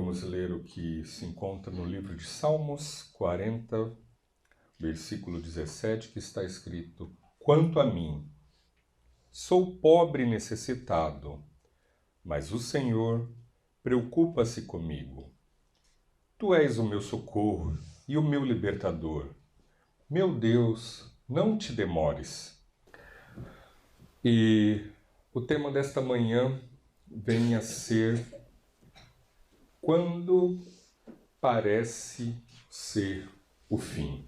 vamos ler o que se encontra no livro de Salmos 40, versículo 17, que está escrito: Quanto a mim, sou pobre e necessitado, mas o Senhor preocupa-se comigo. Tu és o meu socorro e o meu libertador. Meu Deus, não te demores. E o tema desta manhã vem a ser: quando parece ser o fim.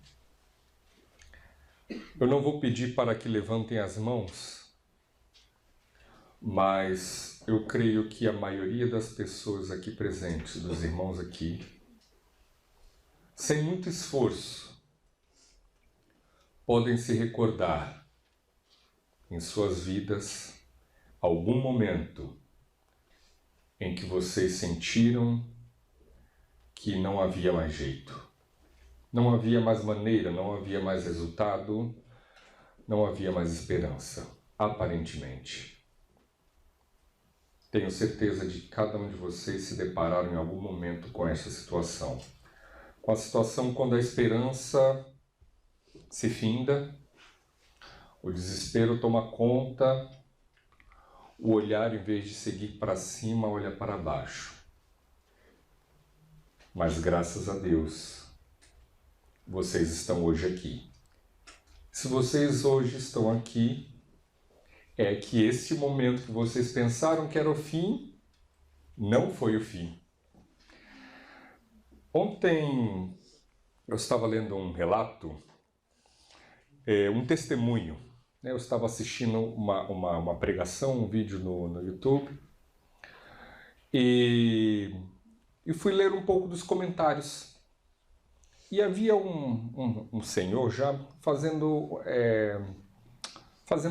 Eu não vou pedir para que levantem as mãos, mas eu creio que a maioria das pessoas aqui presentes, dos irmãos aqui, sem muito esforço, podem se recordar em suas vidas algum momento em que vocês sentiram que não havia mais jeito. Não havia mais maneira, não havia mais resultado, não havia mais esperança, aparentemente. Tenho certeza de que cada um de vocês se depararam em algum momento com essa situação. Com a situação quando a esperança se finda, o desespero toma conta, o olhar, em vez de seguir para cima, olha para baixo. Mas graças a Deus, vocês estão hoje aqui. Se vocês hoje estão aqui, é que esse momento que vocês pensaram que era o fim, não foi o fim. Ontem eu estava lendo um relato, um testemunho. Eu estava assistindo uma pregação, um vídeo no YouTube, e fui ler um pouco dos comentários. E havia um senhor já fazendo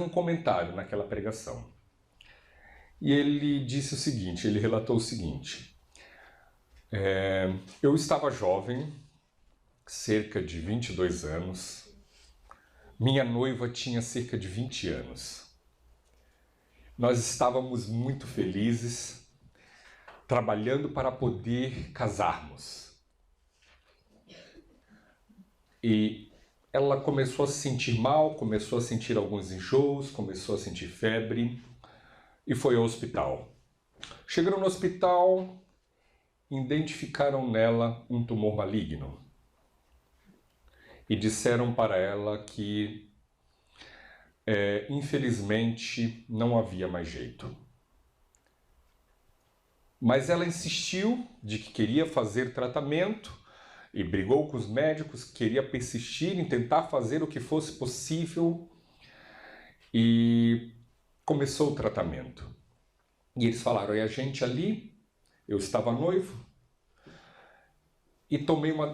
um comentário naquela pregação. E ele disse o seguinte, ele relatou o seguinte: eu estava jovem, cerca de 22 anos, minha noiva tinha cerca de 20 anos. Nós estávamos muito felizes, trabalhando para poder casarmos. E ela começou a se sentir mal, começou a sentir alguns enjoos, começou a sentir febre e foi ao hospital. Chegando no hospital, identificaram nela um tumor maligno e disseram para ela que, infelizmente, não havia mais jeito. Mas ela insistiu de que queria fazer tratamento e brigou com os médicos, queria persistir em tentar fazer o que fosse possível e começou o tratamento. E eles falaram: e a gente ali, eu estava noivo e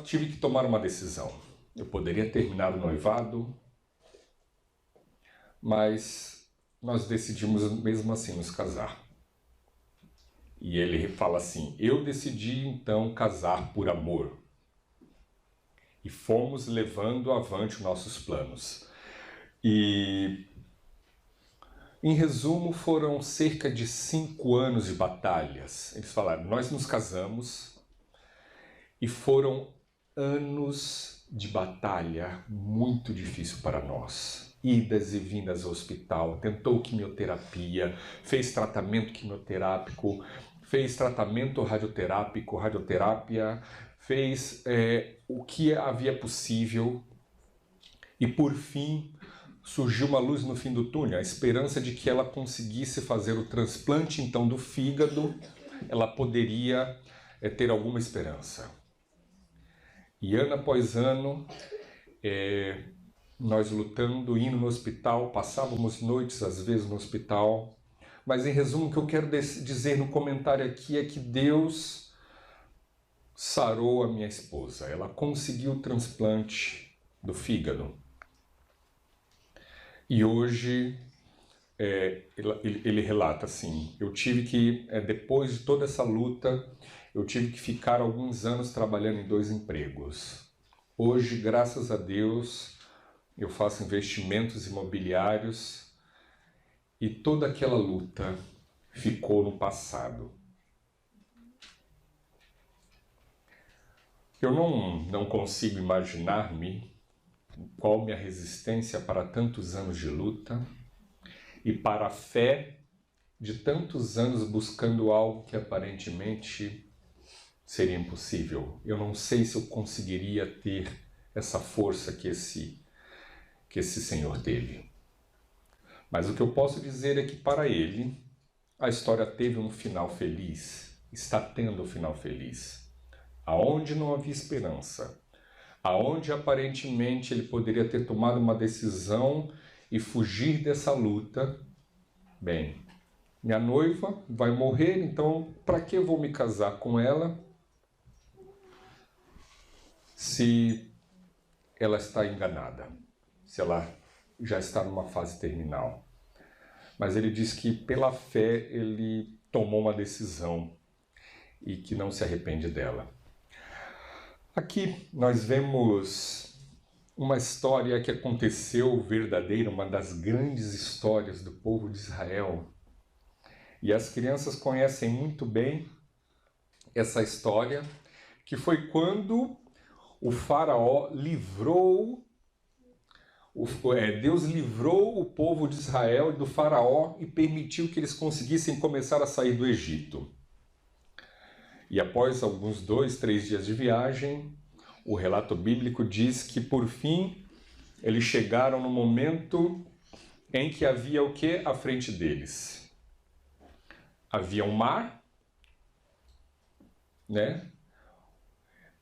tive que tomar uma decisão. Eu poderia terminar o noivado, mas nós decidimos mesmo assim nos casar. E ele fala assim: eu decidi então casar por amor. E fomos levando avante nossos planos. E, em resumo, foram cerca de 5 anos de batalhas. Eles falaram: nós nos casamos e foram anos de batalha muito difícil para nós. Idas e vindas ao hospital, tentou quimioterapia, fez tratamento quimioterápico, fez tratamento radioterapia, fez o que havia possível e, por fim, surgiu uma luz no fim do túnel, a esperança de que ela conseguisse fazer o transplante então do fígado, ela poderia ter alguma esperança. E ano após ano, nós lutando, indo no hospital, passávamos noites às vezes no hospital, mas em resumo o que eu quero dizer no comentário aqui é que Deus sarou a minha esposa, ela conseguiu o transplante do fígado. E hoje ele relata assim: eu tive que, depois de toda essa luta, eu tive que ficar alguns anos trabalhando em 2 empregos. Hoje, graças a Deus, eu faço investimentos imobiliários e toda aquela luta ficou no passado. Eu não consigo imaginar-me qual minha resistência para tantos anos de luta e para a fé de tantos anos buscando algo que aparentemente seria impossível. Eu não sei se eu conseguiria ter essa força que esse Senhor teve. Mas o que eu posso dizer é que para ele a história teve um final feliz, está tendo um final feliz. Aonde não havia esperança, aonde aparentemente ele poderia ter tomado uma decisão e fugir dessa luta, bem, minha noiva vai morrer, então para que eu vou me casar com ela se ela está enganada, se ela já está numa fase terminal? Mas ele diz que pela fé ele tomou uma decisão e que não se arrepende dela. Aqui nós vemos uma história que aconteceu verdadeira, uma das grandes histórias do povo de Israel. E as crianças conhecem muito bem essa história, que foi quando o faraó Deus livrou o povo de Israel do faraó e permitiu que eles conseguissem começar a sair do Egito. E após alguns 2, 3 dias de viagem, o relato bíblico diz que por fim eles chegaram no momento em que havia o que à frente deles? Havia um mar, né?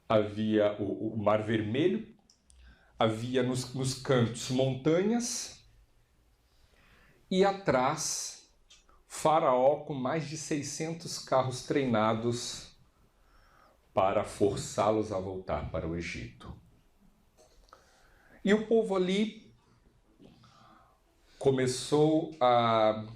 Havia o Mar Vermelho, havia nos cantos montanhas e atrás Faraó com mais de 600 carros treinados para forçá-los a voltar para o Egito. E o povo ali começou a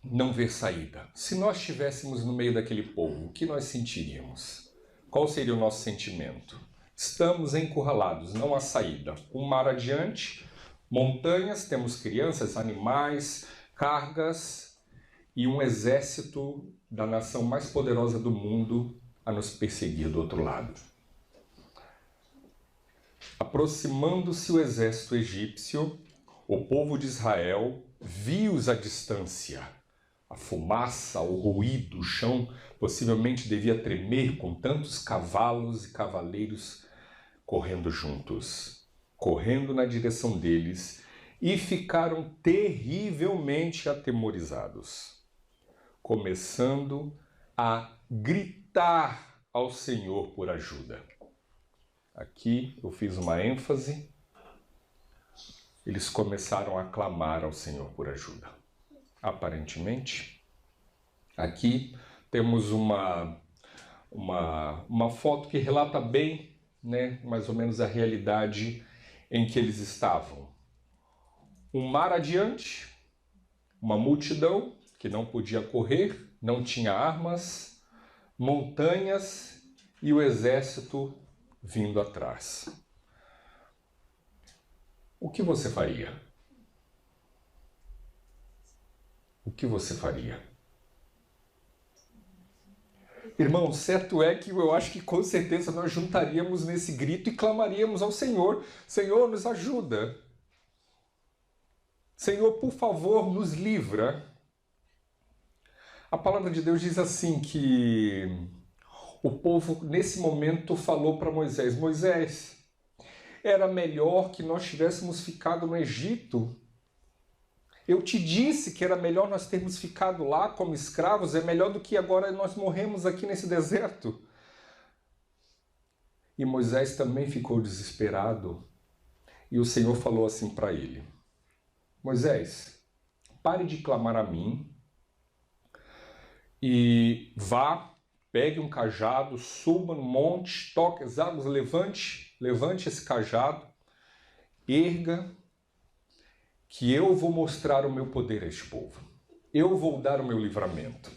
não ver saída. Se nós estivéssemos no meio daquele povo, o que nós sentiríamos? Qual seria o nosso sentimento? Estamos encurralados, não há saída. Um mar adiante, montanhas, temos crianças, animais, cargas e um exército da nação mais poderosa do mundo a nos perseguir do outro lado. Aproximando-se o exército egípcio, o povo de Israel viu-os à distância. A fumaça, o ruído, o chão possivelmente devia tremer com tantos cavalos e cavaleiros correndo juntos, correndo na direção deles, e ficaram terrivelmente atemorizados, começando a gritar ao Senhor por ajuda. Aqui eu fiz uma ênfase. Eles começaram a clamar ao Senhor por ajuda. Aparentemente, aqui temos uma foto que relata bem, né, mais ou menos a realidade em que eles estavam. Um mar adiante, uma multidão que não podia correr, não tinha armas, montanhas e o exército vindo atrás. O que você faria? O que você faria? Irmão, certo é que eu acho que com certeza nós juntaríamos nesse grito e clamaríamos ao Senhor: Senhor, nos ajuda. Senhor, por favor, nos livra. A palavra de Deus diz assim que o povo nesse momento falou para Moisés: Moisés, era melhor que nós tivéssemos ficado no Egito. Eu te disse que era melhor nós termos ficado lá como escravos, é melhor do que agora nós morremos aqui nesse deserto. E Moisés também ficou desesperado. E o Senhor falou assim para ele: Moisés, pare de clamar a mim e vá, pegue um cajado, suba no monte, toque as águas, levante esse cajado, erga, que eu vou mostrar o meu poder a este povo. Eu vou dar o meu livramento.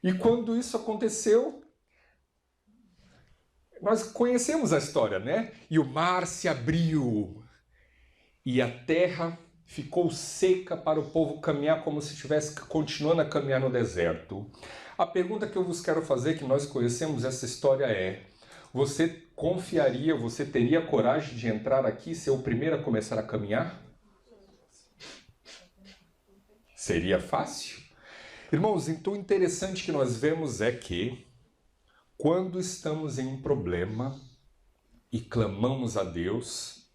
E quando isso aconteceu, nós conhecemos a história, né? E o mar se abriu e a terra ficou seca para o povo caminhar como se estivesse continuando a caminhar no deserto. A pergunta que eu vos quero fazer, que nós conhecemos essa história, é: Você confiaria, você teria coragem de entrar aqui e ser o primeiro a começar a caminhar? Seria fácil? Irmãos, então o interessante que nós vemos é que quando estamos em um problema e clamamos a Deus,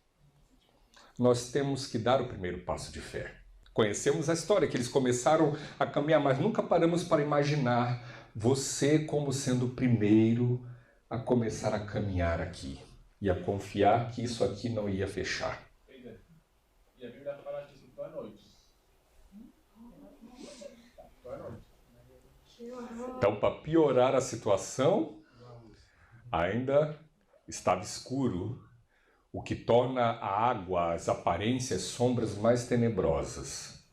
nós temos que dar o primeiro passo de fé. Conhecemos a história, que eles começaram a caminhar, mas nunca paramos para imaginar você como sendo o primeiro a começar a caminhar aqui e a confiar que isso aqui não ia fechar. E a Bíblia fala que isso foi à noite. Foi à noite. Então, para piorar a situação, ainda estava escuro, o que torna a água, as aparências, sombras mais tenebrosas.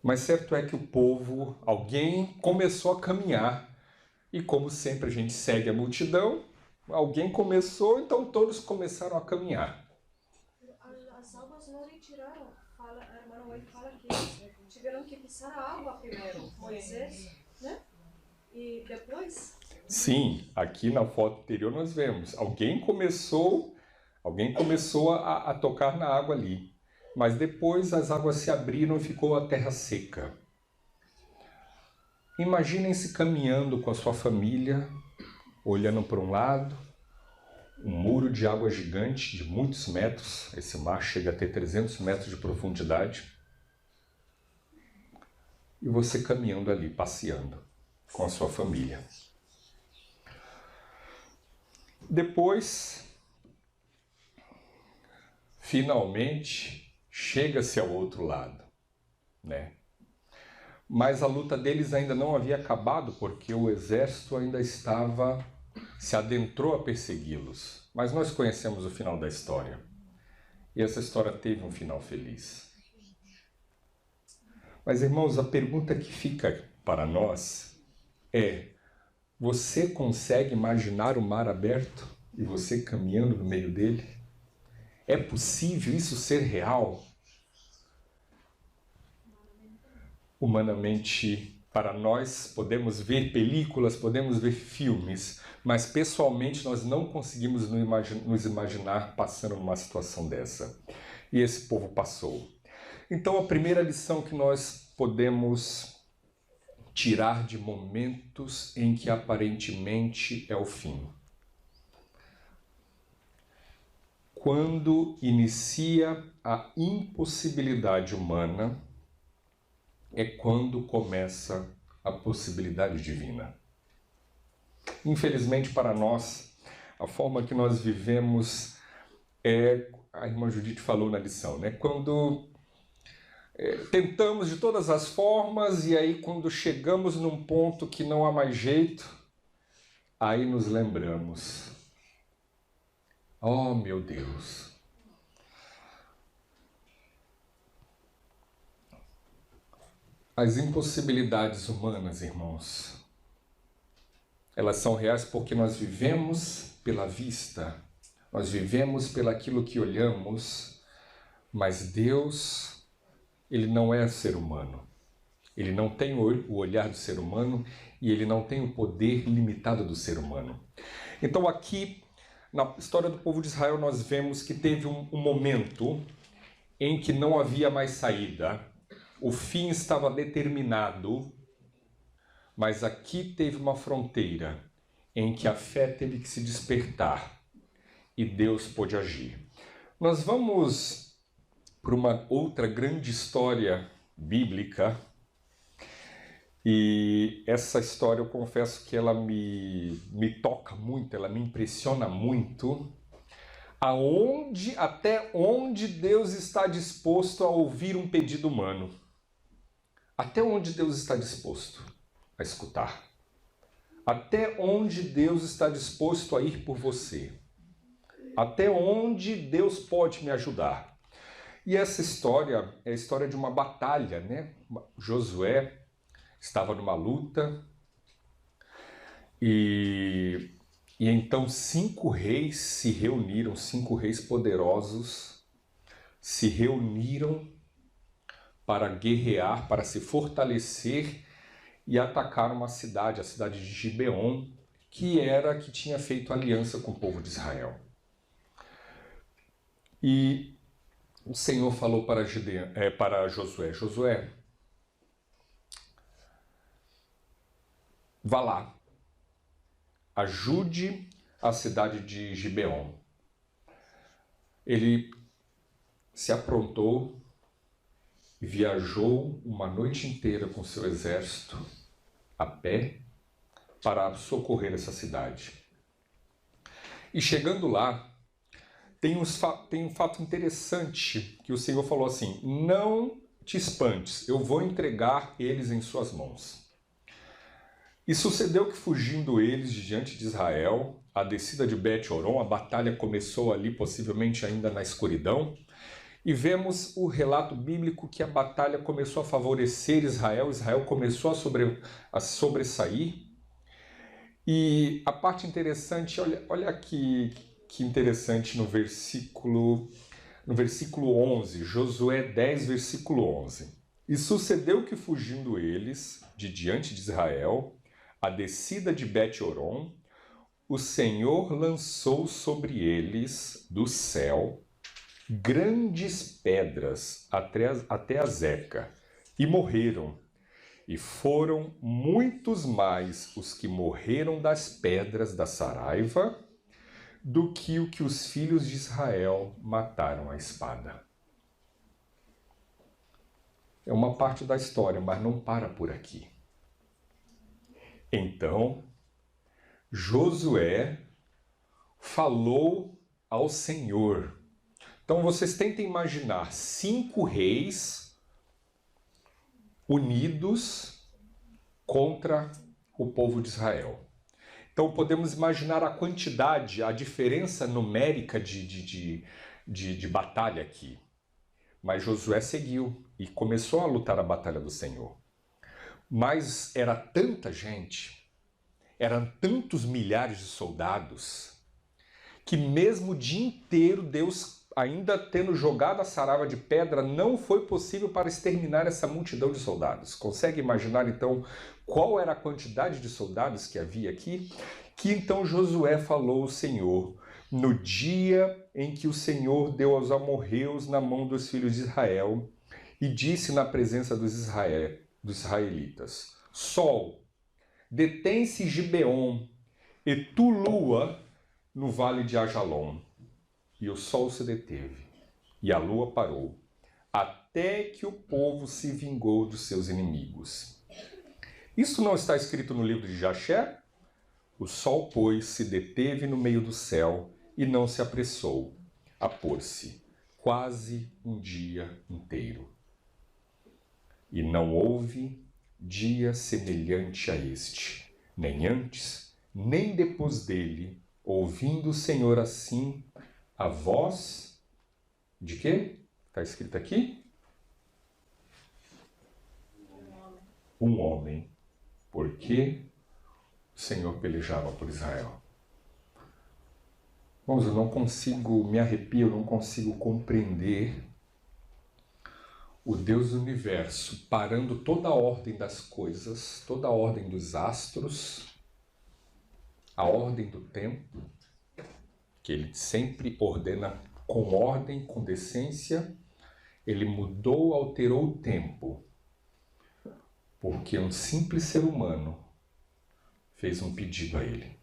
Mas certo é que o povo, alguém começou a caminhar, e como sempre a gente segue a multidão, alguém começou, então todos começaram a caminhar. As águas não retiraram. A irmã Noé fala que eles tiveram que pisar a água primeiro, Moisés, né? E depois... Sim, aqui na foto anterior nós vemos, alguém começou a tocar na água ali, mas depois as águas se abriram e ficou a terra seca. Imaginem-se caminhando com a sua família, olhando para um lado, um muro de água gigante de muitos metros, esse mar chega a ter 300 metros de profundidade, e você caminhando ali, passeando com a sua família. Depois, finalmente, chega-se ao outro lado, né? Mas a luta deles ainda não havia acabado, porque o exército ainda se adentrou a persegui-los. Mas nós conhecemos o final da história. E essa história teve um final feliz. Mas, irmãos, a pergunta que fica para nós é: você consegue imaginar o mar aberto e você caminhando no meio dele? É possível isso ser real? Humanamente, para nós, podemos ver películas, podemos ver filmes, mas pessoalmente nós não conseguimos nos imaginar passando numa situação dessa. E esse povo passou. Então, a primeira lição que nós podemos tirar de momentos em que aparentemente é o fim. Quando inicia a impossibilidade humana, é quando começa a possibilidade divina. Infelizmente para nós, a forma que nós vivemos a irmã Judite falou na lição, né? Quando tentamos de todas as formas e aí quando chegamos num ponto que não há mais jeito, aí nos lembramos. Oh, meu Deus! As impossibilidades humanas, irmãos, elas são reais porque nós vivemos pela vista, nós vivemos pelaquilo que olhamos, mas Deus, Ele não é ser humano. Ele não tem o olhar do ser humano e Ele não tem o poder limitado do ser humano. Então aqui, na história do povo de Israel, nós vemos que teve um momento em que não havia mais saída. O fim estava determinado, mas aqui teve uma fronteira em que a fé teve que se despertar e Deus pôde agir. Nós vamos para uma outra grande história bíblica e essa história eu confesso que ela me toca muito, ela me impressiona muito. Até onde Deus está disposto a ouvir um pedido humano. Até onde Deus está disposto a escutar. Até onde Deus está disposto a ir por você. Até onde Deus pode me ajudar. E essa história é a história de uma batalha, né? Josué estava numa luta e então 5 reis se reuniram, 5 reis poderosos se reuniram para guerrear, para se fortalecer e atacar uma cidade, a cidade de Gibeon, que tinha feito aliança com o povo de Israel. E o Senhor falou para Josué, Josué, vá lá, ajude a cidade de Gibeon. Ele se aprontou e viajou uma noite inteira com seu exército a pé para socorrer essa cidade. E chegando lá, tem um fato interessante que o Senhor falou assim: não te espantes, eu vou entregar eles em suas mãos. E sucedeu que, fugindo eles de diante de Israel, a descida de Bet-Horon, a batalha começou ali, possivelmente ainda na escuridão, e vemos o relato bíblico que a batalha começou a favorecer Israel, Israel começou a sobressair. E a parte interessante, olha aqui que interessante no versículo 11, Josué 10, versículo 11. E sucedeu que, fugindo eles de diante de Israel, a descida de Bet-Horon, o Senhor lançou sobre eles do céu grandes pedras até a Zeca, e morreram. E foram muitos mais os que morreram das pedras da Saraiva do que o que os filhos de Israel mataram à espada. É uma parte da história, mas não para por aqui. Então, Josué falou ao Senhor. Então, vocês tentem imaginar 5 reis unidos contra o povo de Israel. Então, podemos imaginar a quantidade, a diferença numérica de batalha aqui. Mas Josué seguiu e começou a lutar a batalha do Senhor. Mas era tanta gente, eram tantos milhares de soldados, que mesmo o dia inteiro Deus, ainda tendo jogado a saraiva de pedra, não foi possível para exterminar essa multidão de soldados. Consegue imaginar então qual era a quantidade de soldados que havia aqui? Que então Josué falou ao Senhor, no dia em que o Senhor deu aos amorreus na mão dos filhos de Israel, e disse na presença dos israelitas: Sol, detém-se Gibeon, e tu, lua, no vale de Ajalon. E o sol se deteve, e a lua parou, até que o povo se vingou dos seus inimigos. Isso não está escrito no livro de Jasher? O sol, pois, se deteve no meio do céu e não se apressou a pôr-se, quase um dia inteiro. E não houve dia semelhante a este, nem antes, nem depois dele, ouvindo o Senhor assim a voz de quê? Está escrito aqui? Um homem, porque o Senhor pelejava por Israel. Bom, eu não consigo, me arrepio, eu não consigo compreender o Deus do universo parando toda a ordem das coisas, toda a ordem dos astros, a ordem do tempo, que ele sempre ordena com ordem, com decência. Ele mudou, alterou o tempo, porque um simples ser humano fez um pedido a ele.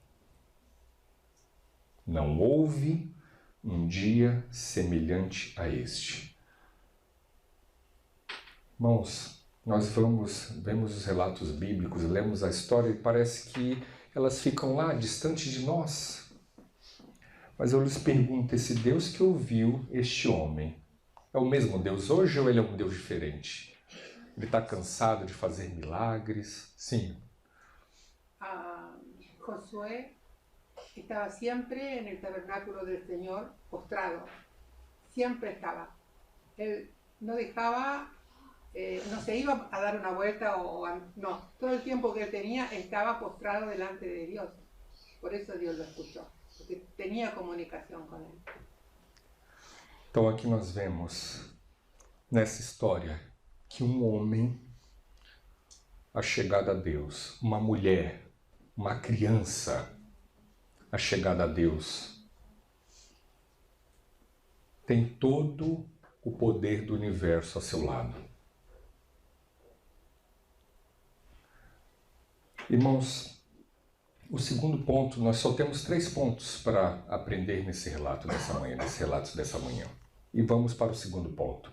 Não houve um dia semelhante a este. Irmãos, nós vemos os relatos bíblicos, lemos a história e parece que elas ficam lá, distante de nós. Mas eu lhes pergunto, esse Deus que ouviu este homem, é o mesmo Deus hoje ou ele é um Deus diferente? Ele está cansado de fazer milagres? Sim. Josué estaba siempre en el tabernáculo del Señor postrado, siempre estaba. Él no dejaba, no se iba a dar una vuelta no, todo el tiempo que él tenía estaba postrado delante de Dios. Por eso Dios lo escuchó, porque tenía comunicación con él. Então aqui nós vemos, nessa história, que um homem, achegado a Deus, uma mulher, uma criança, a chegada a Deus, tem todo o poder do universo a seu lado. Irmãos, o segundo ponto, nós só temos 3 pontos para aprender nesse relato dessa manhã, nesses relatos dessa manhã. E vamos para o segundo ponto.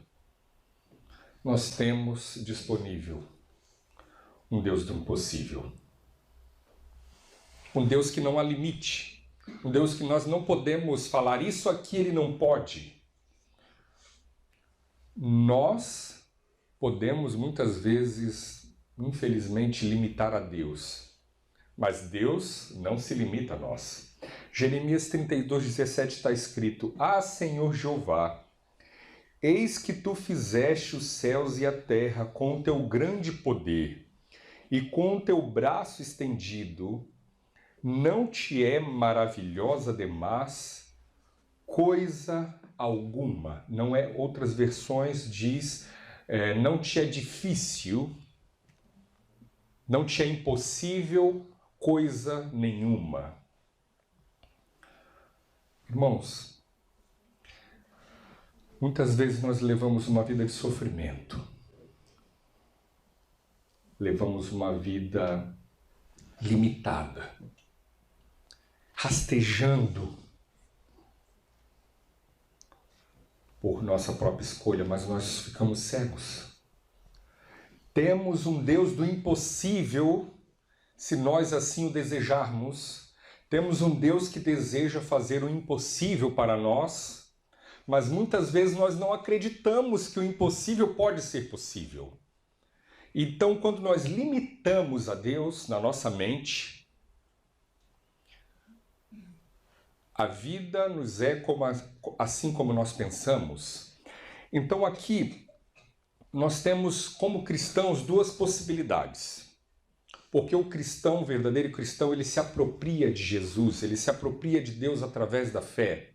Nós temos disponível um Deus do impossível. Um Deus que não há limite. Um Deus que nós não podemos falar, isso aqui ele não pode. Nós podemos muitas vezes, infelizmente, limitar a Deus. Mas Deus não se limita a nós. Jeremias 32:17 está escrito: Ah, Senhor Jeová, eis que tu fizeste os céus e a terra com o teu grande poder, e com o teu braço estendido, não te é maravilhosa demais coisa alguma. Não é, outras versões diz, não te é difícil, não te é impossível coisa nenhuma. Irmãos, muitas vezes nós levamos uma vida de sofrimento. Levamos uma vida limitada, rastejando por nossa própria escolha, mas nós ficamos cegos. Temos um Deus do impossível, se nós assim o desejarmos. Temos um Deus que deseja fazer o impossível para nós, mas muitas vezes nós não acreditamos que o impossível pode ser possível. Então, quando nós limitamos a Deus na nossa mente, a vida nos é assim como nós pensamos. Então, aqui, nós temos como cristãos 2 possibilidades. Porque o cristão, o verdadeiro cristão, ele se apropria de Jesus, ele se apropria de Deus através da fé.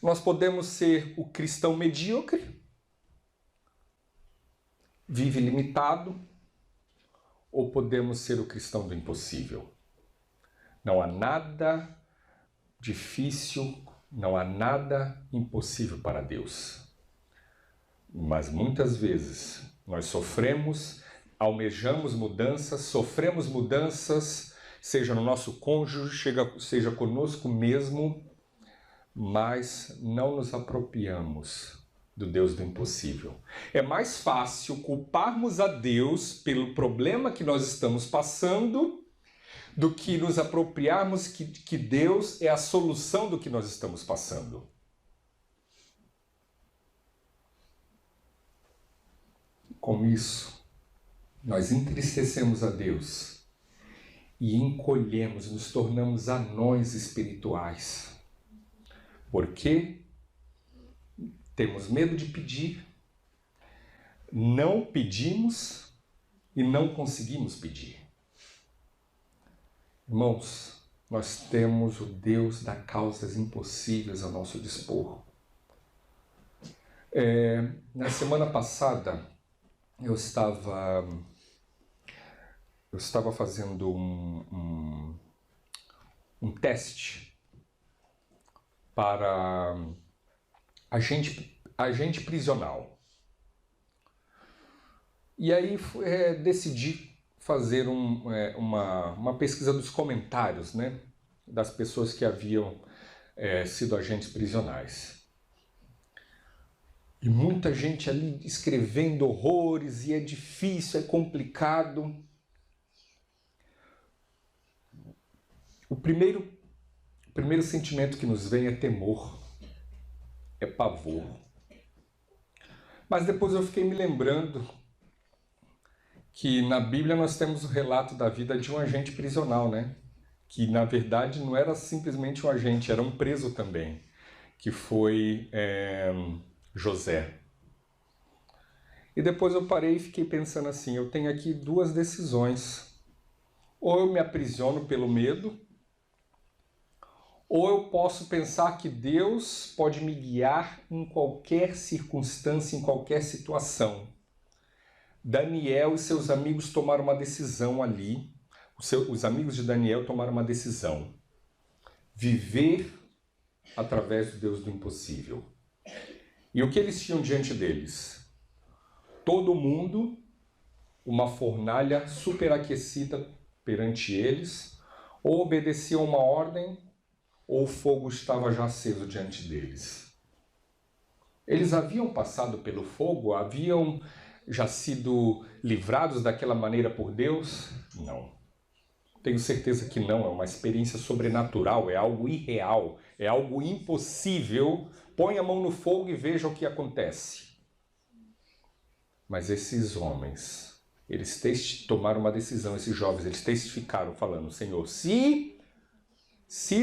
Nós podemos ser o cristão medíocre, vive limitado, ou podemos ser o cristão do impossível. Não há nada difícil, não há nada impossível para Deus. Mas muitas vezes nós sofremos, almejamos mudanças, sofremos mudanças, seja no nosso cônjuge, seja conosco mesmo, mas não nos apropriamos do Deus do impossível. É mais fácil culparmos a Deus pelo problema que nós estamos passando do que nos apropriarmos que Deus é a solução do que nós estamos passando. Com isso, nós entristecemos a Deus e encolhemos, nos tornamos anões espirituais. Por quê? Temos medo de pedir, não pedimos e não conseguimos pedir. Irmãos, nós temos o Deus das causas impossíveis ao nosso dispor. Na semana passada, eu estava fazendo um teste para agente prisional. E aí decidi fazer uma pesquisa dos comentários, né, das pessoas que haviam sido agentes prisionais. E muita gente ali escrevendo horrores, e é difícil, é complicado. O primeiro sentimento que nos vem é temor, é pavor. Mas depois eu fiquei me lembrando que na Bíblia nós temos o relato da vida de um agente prisional, né? Que na verdade não era simplesmente um agente, era um preso também, que foi José. E depois eu parei e fiquei pensando assim, eu tenho aqui 2 decisões. Ou eu me aprisiono pelo medo, ou eu posso pensar que Deus pode me guiar em qualquer circunstância, em qualquer situação. Daniel e seus amigos tomaram uma decisão ali. Os amigos de Daniel tomaram uma decisão. viver através do Deus do impossível. E o que eles tinham diante deles? Todo mundo, uma fornalha superaquecida perante eles, ou obedeciam uma ordem, ou o fogo estava já aceso diante deles. Eles haviam passado pelo fogo? Haviam já sido livrados daquela maneira por Deus? Não. Tenho certeza que não. É uma experiência sobrenatural, é algo irreal, é algo impossível. Põe a mão no fogo e veja o que acontece. Mas esses homens, eles tomaram uma decisão, esses jovens, eles testificaram falando: Senhor, se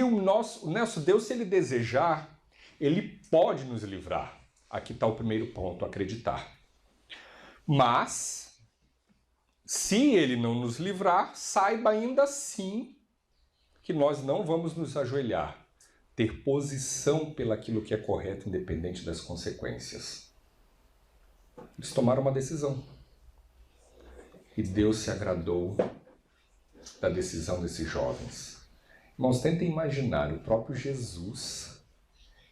o nosso Deus, se Ele desejar, Ele pode nos livrar. Aqui está o primeiro ponto, acreditar. Mas, se Ele não nos livrar, saiba ainda assim que nós não vamos nos ajoelhar. Ter posição pelaquilo que é correto, independente das consequências. Eles tomaram uma decisão. E Deus se agradou da decisão desses jovens. Irmãos, tentem imaginar o próprio Jesus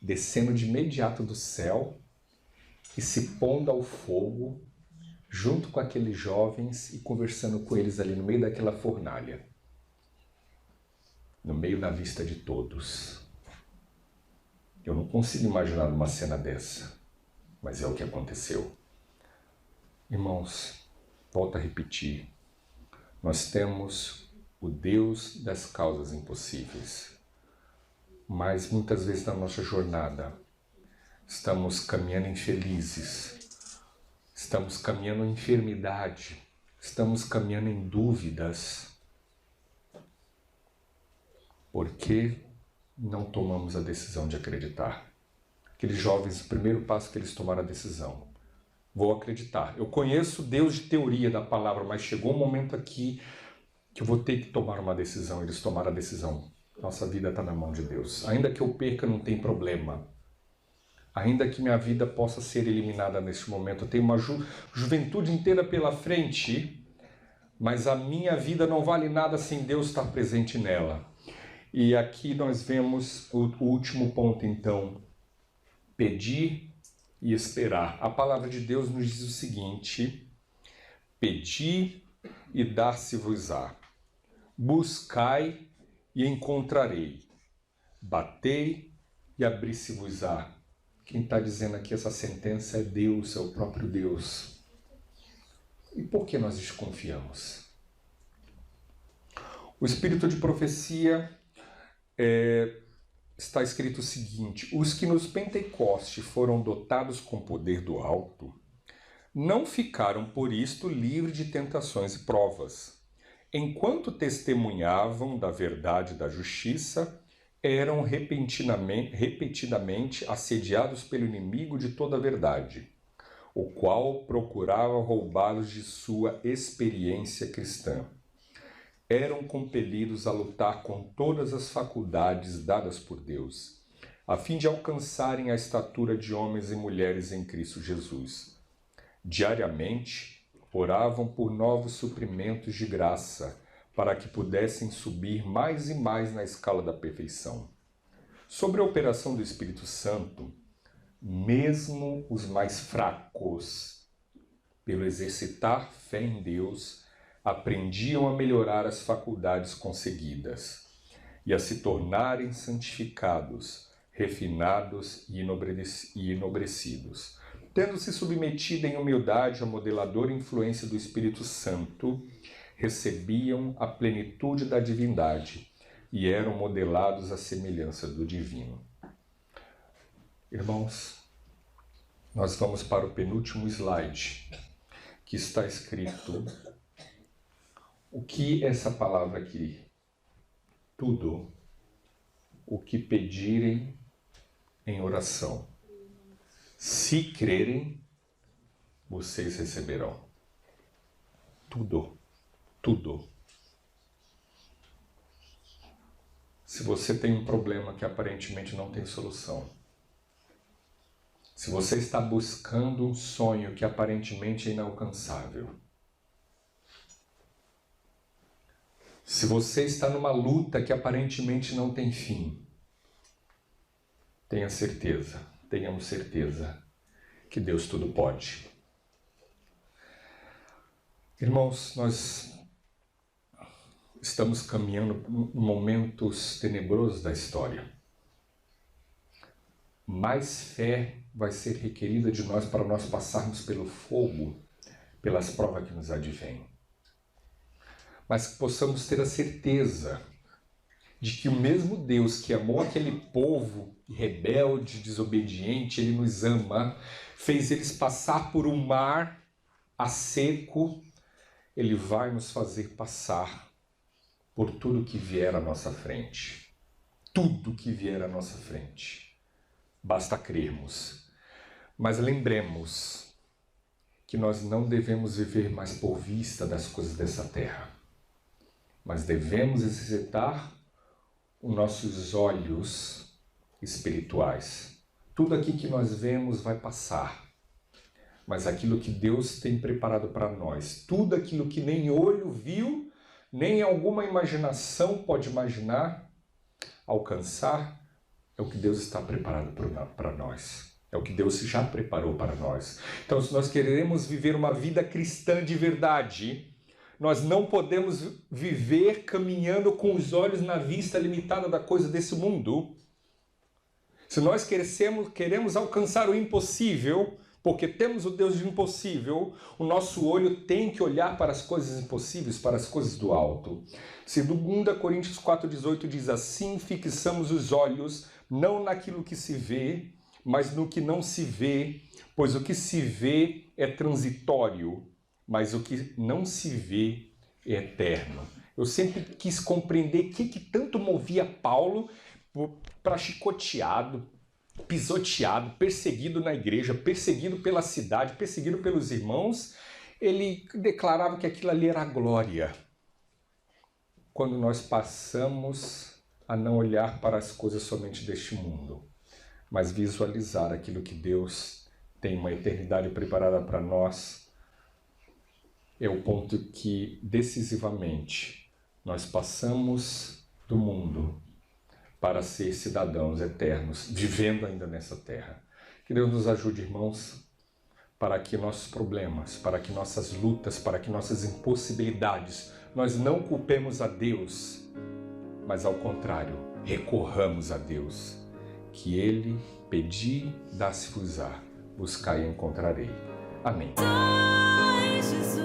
descendo de imediato do céu e se pondo ao fogo junto com aqueles jovens e conversando com eles ali no meio daquela fornalha. No meio da vista de todos. Eu não consigo imaginar uma cena dessa, mas é o que aconteceu. Irmãos, volto a repetir, nós temos o Deus das causas impossíveis, mas muitas vezes na nossa jornada estamos caminhando infelizes, estamos caminhando em enfermidade, estamos caminhando em dúvidas. Por que não tomamos a decisão de acreditar? Aqueles jovens, o primeiro passo que eles tomaram a decisão. Vou acreditar. Eu conheço Deus de teoria da palavra, mas chegou um momento aqui que eu vou ter que tomar uma decisão. Eles tomaram a decisão. Nossa vida está na mão de Deus. Ainda que eu perca, não tem problema. Ainda que minha vida possa ser eliminada neste momento. Eu tenho uma juventude inteira pela frente, mas a minha vida não vale nada sem Deus estar presente nela. E aqui nós vemos o último ponto, então. Pedir e esperar. A palavra de Deus nos diz o seguinte: pedi e dar-se-vos-á. Buscai e encontrarei. Batei e abri-se-vos-á. Quem está dizendo aqui essa sentença é Deus, é o próprio Deus. E por que nós desconfiamos? O espírito de profecia está escrito o seguinte: os que nos Pentecostes foram dotados com poder do alto, não ficaram por isto livres de tentações e provas. Enquanto testemunhavam da verdade e da justiça, eram repetidamente assediados pelo inimigo de toda a verdade, o qual procurava roubá-los de sua experiência cristã. Eram compelidos a lutar com todas as faculdades dadas por Deus, a fim de alcançarem a estatura de homens e mulheres em Cristo Jesus. Diariamente, oravam por novos suprimentos de graça, para que pudessem subir mais e mais na escala da perfeição. Sobre a operação do Espírito Santo, mesmo os mais fracos, pelo exercitar fé em Deus, aprendiam a melhorar as faculdades conseguidas e a se tornarem santificados, refinados e enobrecidos. Tendo se submetido em humildade à modeladora influência do Espírito Santo, recebiam a plenitude da divindade e eram modelados à semelhança do divino. Irmãos, nós vamos para o penúltimo slide, que está escrito o que essa palavra aqui, tudo o que pedirem em oração, se crerem, vocês receberão. Tudo. Tudo. Se você tem um problema que aparentemente não tem solução, se você está buscando um sonho que aparentemente é inalcançável, se você está numa luta que aparentemente não tem fim, tenhamos certeza que Deus tudo pode. Irmãos, nós estamos caminhando por momentos tenebrosos da história. Mais fé vai ser requerida de nós para nós passarmos pelo fogo, pelas provas que nos advêm. Mas que possamos ter a certeza de que o mesmo Deus que amou aquele povo rebelde, desobediente, Ele nos ama, fez eles passar por um mar a seco, Ele vai nos fazer passar por tudo que vier à nossa frente. Tudo que vier à nossa frente. Basta crermos. Mas lembremos que nós não devemos viver mais por vista das coisas dessa terra, mas devemos exercitar os nossos olhos espirituais. Tudo aqui que nós vemos vai passar, mas aquilo que Deus tem preparado para nós, tudo aquilo que nem olho viu, nem alguma imaginação pode imaginar, alcançar, é o que Deus está preparado para nós. É o que Deus já preparou para nós. Então, se nós queremos viver uma vida cristã de verdade, nós não podemos viver caminhando com os olhos na vista limitada da coisa desse mundo. Se nós queremos alcançar o impossível, porque temos o Deus do impossível, o nosso olho tem que olhar para as coisas impossíveis, para as coisas do alto. Segundo 2 Coríntios 4,18 diz assim: fixamos os olhos não naquilo que se vê, mas no que não se vê, pois o que se vê é transitório, mas o que não se vê é eterno. Eu sempre quis compreender o que tanto movia Paulo para chicoteado, pisoteado, perseguido na igreja, perseguido pela cidade, perseguido pelos irmãos. Ele declarava que aquilo ali era glória. Quando nós passamos a não olhar para as coisas somente deste mundo, mas visualizar aquilo que Deus tem uma eternidade preparada para nós, é o ponto que decisivamente nós passamos do mundo para ser cidadãos eternos, vivendo ainda nessa terra. Que Deus nos ajude, irmãos, para que nossos problemas, para que nossas lutas, para que nossas impossibilidades, nós não culpemos a Deus, mas ao contrário, recorramos a Deus, que Ele pedi, dá-se-vos-á, buscai e encontrarei. Amém. Jesus.